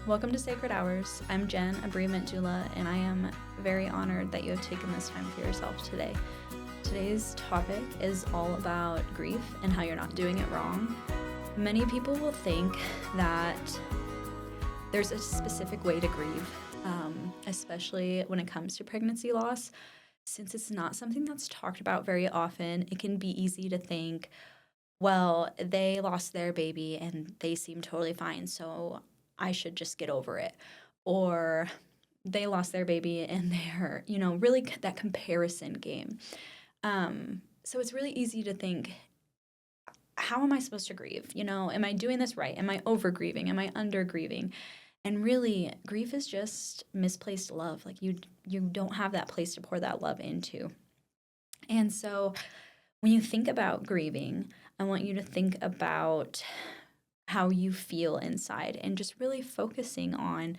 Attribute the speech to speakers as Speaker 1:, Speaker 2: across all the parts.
Speaker 1: Welcome to Sacred Hours. I'm Jen, a bereavement doula, and I am very honored that you have taken this time for yourself today. Today's topic is all about grief and how you're not doing it wrong. Many people will think that there's a specific way to grieve, especially when it comes to pregnancy loss. Since it's not something that's talked about very often, it can be easy to think, well, they lost their baby and they seem totally fine, so I should just get over it. Or they lost their baby and they're, really that comparison game. So it's really easy to think, how am I supposed to grieve? Am I doing this right? Am I over grieving? Am I under grieving? And really, grief is just misplaced love. Like you don't have that place to pour that love into. And so when you think about grieving, I want you to think about how you feel inside and just really focusing on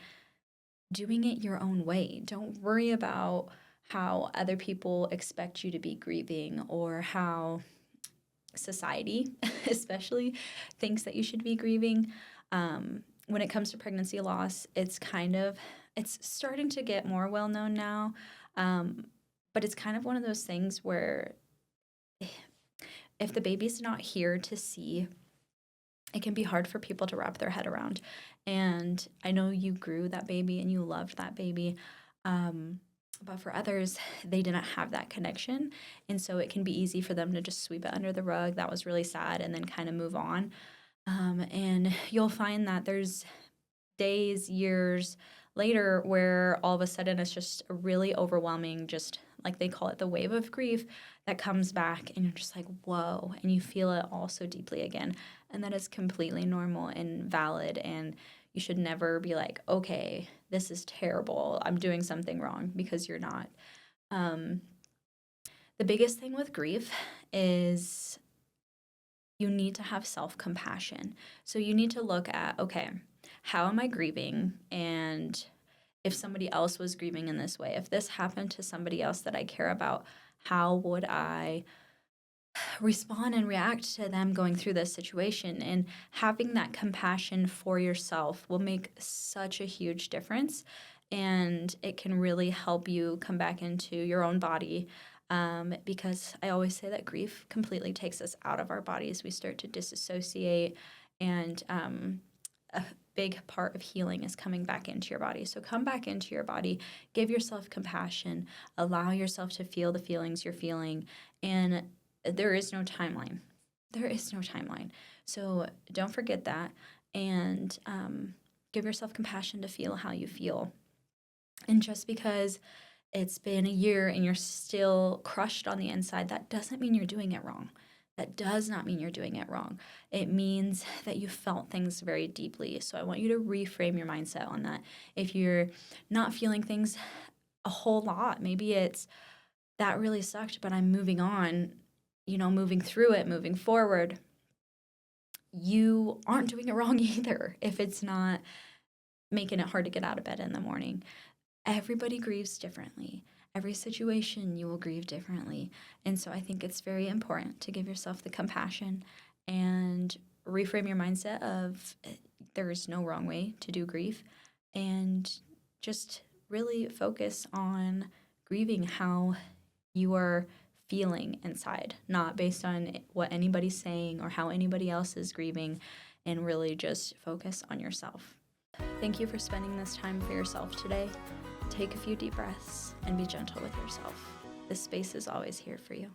Speaker 1: doing it your own way. Don't worry about how other people expect you to be grieving or how society especially thinks that you should be grieving. When it comes to pregnancy loss, it's starting to get more well known now, but it's kind of one of those things where if the baby's not here to see, it can be hard for people to wrap their head around. And I know you grew that baby and you loved that baby, but for others, they didn't have that connection. And so it can be easy for them to just sweep it under the rug. That was really sad, and then kind of move on. And you'll find that there's days, years later where all of a sudden it's just a really overwhelming, just like they call it, the wave of grief that comes back, and you're just like, whoa, and you feel it all so deeply again. And that is completely normal and valid, and you should never be like, okay, this is terrible, I'm doing something wrong, because you're not. The biggest thing with grief is you need to have self-compassion. So you need to look at, okay, how am I grieving? And if somebody else was grieving in this way, if this happened to somebody else that I care about, how would I respond and react to them going through this situation? And having that compassion for yourself will make such a huge difference. And it can really help you come back into your own body. Because I always say that grief completely takes us out of our bodies. We start to disassociate, and a big part of healing is coming back into your body. So come back into your body, give yourself compassion, allow yourself to feel the feelings you're feeling, and there is no timeline. There is no timeline. So don't forget that, and give yourself compassion to feel how you feel. And just because it's been a year and you're still crushed on the inside, that doesn't mean you're doing it wrong. That does not mean you're doing it wrong. It means that you felt things very deeply. So I want you to reframe your mindset on that. If you're not feeling things a whole lot, maybe it's, that really sucked, but I'm moving on, moving through it, moving forward. You aren't doing it wrong either if it's not making it hard to get out of bed in the morning. Everybody grieves differently. Every situation you will grieve differently. And so I think it's very important to give yourself the compassion and reframe your mindset of there is no wrong way to do grief, and just really focus on grieving how you are feeling inside, not based on what anybody's saying or how anybody else is grieving, and really just focus on yourself. Thank you for spending this time for yourself today. Take a few deep breaths and be gentle with yourself. This space is always here for you.